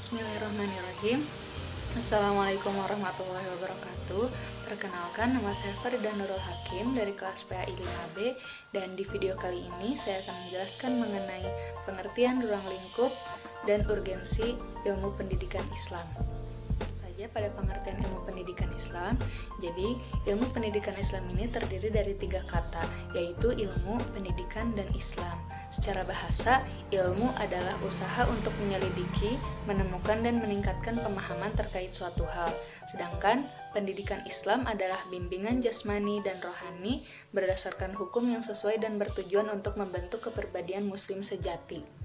Bismillahirrahmanirrahim. Assalamualaikum warahmatullahi wabarakatuh. Perkenalkan, nama saya Farida Nurul Hakim dari kelas PAI 5B, dan di video kali ini saya akan menjelaskan mengenai pengertian ruang lingkup dan urgensi ilmu pendidikan Islam. Pada pengertian ilmu pendidikan Islam, jadi ilmu pendidikan Islam ini terdiri dari 3 kata, yaitu ilmu, pendidikan, dan Islam. Secara bahasa, ilmu adalah usaha untuk menyelidiki, menemukan, dan meningkatkan pemahaman terkait suatu hal. Sedangkan pendidikan Islam adalah bimbingan jasmani dan rohani berdasarkan hukum yang sesuai dan bertujuan untuk membentuk kepribadian muslim sejati.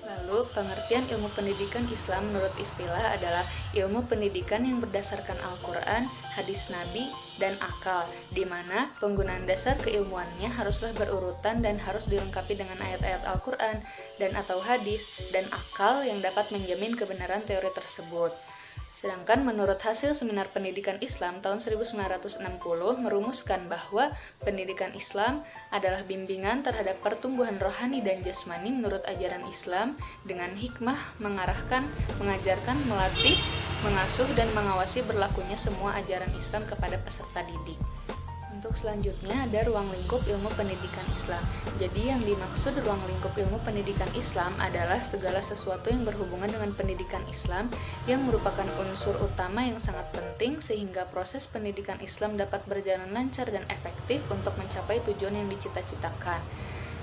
Lalu, pengertian ilmu pendidikan Islam menurut istilah adalah ilmu pendidikan yang berdasarkan Al-Quran, hadis Nabi, dan akal, di mana penggunaan dasar keilmuannya haruslah berurutan dan harus dilengkapi dengan ayat-ayat Al-Quran dan atau hadis, dan akal yang dapat menjamin kebenaran teori tersebut. Sedangkan menurut hasil Seminar Pendidikan Islam tahun 1960 merumuskan bahwa pendidikan Islam adalah bimbingan terhadap pertumbuhan rohani dan jasmani menurut ajaran Islam dengan hikmah mengarahkan, mengajarkan, melatih, mengasuh, dan mengawasi berlakunya semua ajaran Islam kepada peserta didik. Untuk selanjutnya ada ruang lingkup ilmu pendidikan Islam. Jadi yang dimaksud ruang lingkup ilmu pendidikan Islam adalah segala sesuatu yang berhubungan dengan pendidikan Islam yang merupakan unsur utama yang sangat penting sehingga proses pendidikan Islam dapat berjalan lancar dan efektif untuk mencapai tujuan yang dicita-citakan.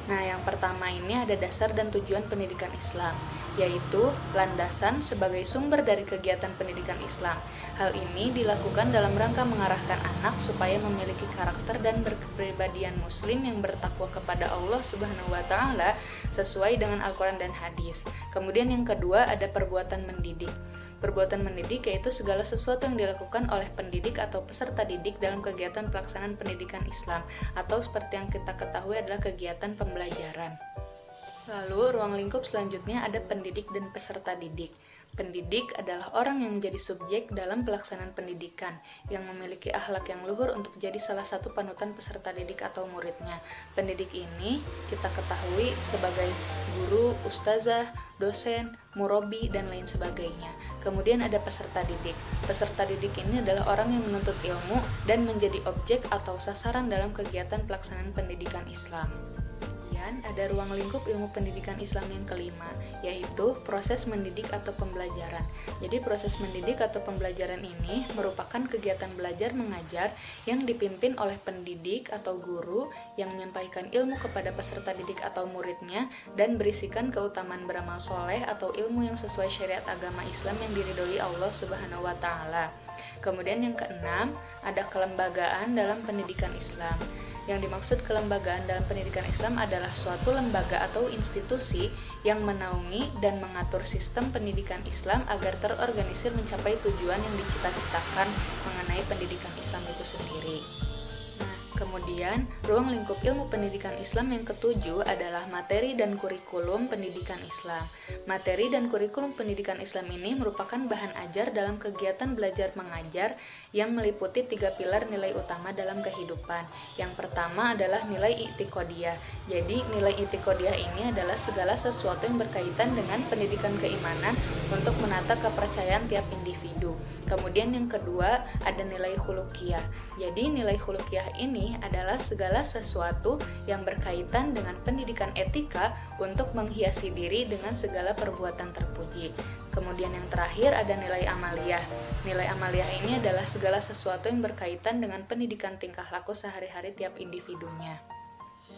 Nah, yang pertama ini ada dasar dan tujuan pendidikan Islam, yaitu landasan sebagai sumber dari kegiatan pendidikan Islam. Hal ini dilakukan dalam rangka mengarahkan anak supaya memiliki karakter dan berkepribadian muslim yang bertakwa kepada Allah Subhanahu wa taala sesuai dengan Al-Qur'an dan hadis. Kemudian yang kedua ada perbuatan mendidik. Perbuatan mendidik yaitu segala sesuatu yang dilakukan oleh pendidik atau peserta didik dalam kegiatan pelaksanaan pendidikan Islam, atau seperti yang kita ketahui adalah kegiatan pembelajaran. Lalu ruang lingkup selanjutnya ada pendidik dan peserta didik. Pendidik adalah orang yang menjadi subjek dalam pelaksanaan pendidikan, yang memiliki akhlak yang luhur untuk jadi salah satu panutan peserta didik atau muridnya. Pendidik ini kita ketahui sebagai guru, ustazah, dosen, murabi, dan lain sebagainya. Kemudian ada peserta didik. Peserta didik ini adalah orang yang menuntut ilmu dan menjadi objek atau sasaran dalam kegiatan pelaksanaan pendidikan Islam. Ada ruang lingkup ilmu pendidikan Islam yang kelima, yaitu proses mendidik atau pembelajaran. Jadi proses mendidik atau pembelajaran ini merupakan kegiatan belajar mengajar yang dipimpin oleh pendidik atau guru yang menyampaikan ilmu kepada peserta didik atau muridnya dan berisikan keutamaan beramal soleh atau ilmu yang sesuai syariat agama Islam yang diridhoi Allah Subhanahu wa taala. Kemudian yang keenam, ada kelembagaan dalam pendidikan Islam. Yang dimaksud kelembagaan dalam pendidikan Islam adalah suatu lembaga atau institusi yang menaungi dan mengatur sistem pendidikan Islam agar terorganisir mencapai tujuan yang dicita-citakan mengenai pendidikan Islam itu sendiri. Kemudian, ruang lingkup ilmu pendidikan Islam yang ketujuh adalah materi dan kurikulum pendidikan Islam. Materi dan kurikulum pendidikan Islam ini merupakan bahan ajar dalam kegiatan belajar mengajar yang meliputi 3 pilar nilai utama dalam kehidupan. Yang pertama adalah nilai i'tiqodiyah. Jadi, nilai i'tiqodiyah ini adalah segala sesuatu yang berkaitan dengan pendidikan keimanan untuk menata kepercayaan tiap individu. Kemudian yang kedua ada nilai khuluqiyah. Jadi nilai khuluqiyah ini adalah segala sesuatu yang berkaitan dengan pendidikan etika untuk menghiasi diri dengan segala perbuatan terpuji. Kemudian yang terakhir ada nilai amaliyah. Nilai amaliyah ini adalah segala sesuatu yang berkaitan dengan pendidikan tingkah laku sehari-hari tiap individunya.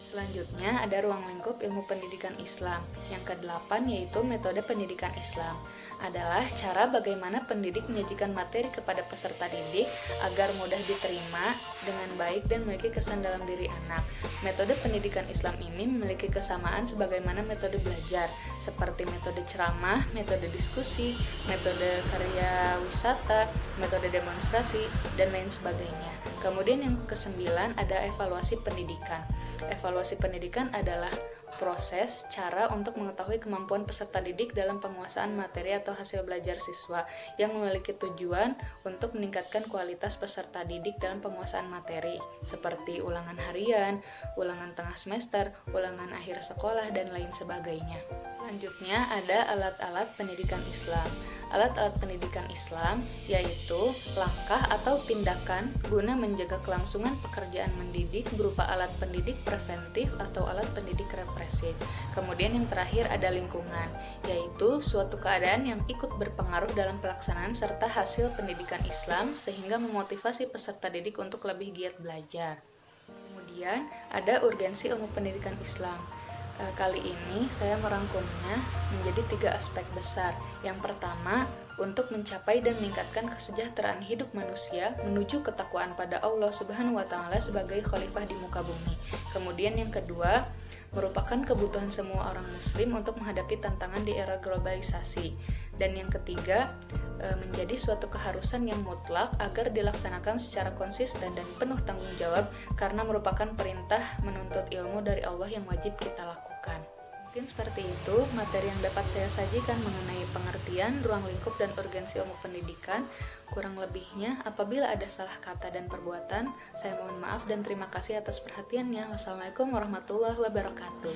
Selanjutnya ada ruang lingkup ilmu pendidikan Islam. Yang ke-8 yaitu metode pendidikan Islam. Adalah cara bagaimana pendidik menyajikan materi kepada peserta didik agar mudah diterima dengan baik dan memiliki kesan dalam diri anak. Metode pendidikan Islam ini memiliki kesamaan sebagaimana metode belajar, seperti metode ceramah, metode diskusi, metode karya wisata, metode demonstrasi, dan lain sebagainya. Kemudian yang ke-9 ada evaluasi pendidikan. Evaluasi pendidikan adalah proses, cara untuk mengetahui kemampuan peserta didik dalam penguasaan materi atau hasil belajar siswa yang memiliki tujuan untuk meningkatkan kualitas peserta didik dalam penguasaan materi, seperti ulangan harian, ulangan tengah semester, ulangan akhir sekolah, dan lain sebagainya. Selanjutnya ada alat-alat pendidikan Islam. alat-alat pendidikan Islam, yaitu langkah atau tindakan guna menjaga kelangsungan pekerjaan mendidik berupa alat pendidik preventif atau alat pendidik represif. Kemudian yang terakhir ada lingkungan, yaitu suatu keadaan yang ikut berpengaruh dalam pelaksanaan serta hasil pendidikan Islam sehingga memotivasi peserta didik untuk lebih giat belajar. Kemudian ada urgensi ilmu pendidikan Islam. Kali ini saya merangkumnya menjadi 3 aspek besar. Yang pertama, untuk mencapai dan meningkatkan kesejahteraan hidup manusia menuju ketakwaan pada Allah Subhanahu wa taala sebagai khalifah di muka bumi. Kemudian yang kedua, merupakan kebutuhan semua orang muslim untuk menghadapi tantangan di era globalisasi. Dan yang ketiga, menjadi suatu keharusan yang mutlak agar dilaksanakan secara konsisten dan penuh tanggung jawab karena merupakan perintah menuntut ilmu dari Allah yang wajib kita lakukan. Mungkin seperti itu materi yang dapat saya sajikan mengenai pengertian, ruang lingkup, dan urgensi ilmu pendidikan. Kurang lebihnya, apabila ada salah kata dan perbuatan, saya mohon maaf dan terima kasih atas perhatiannya. Wassalamualaikum warahmatullahi wabarakatuh.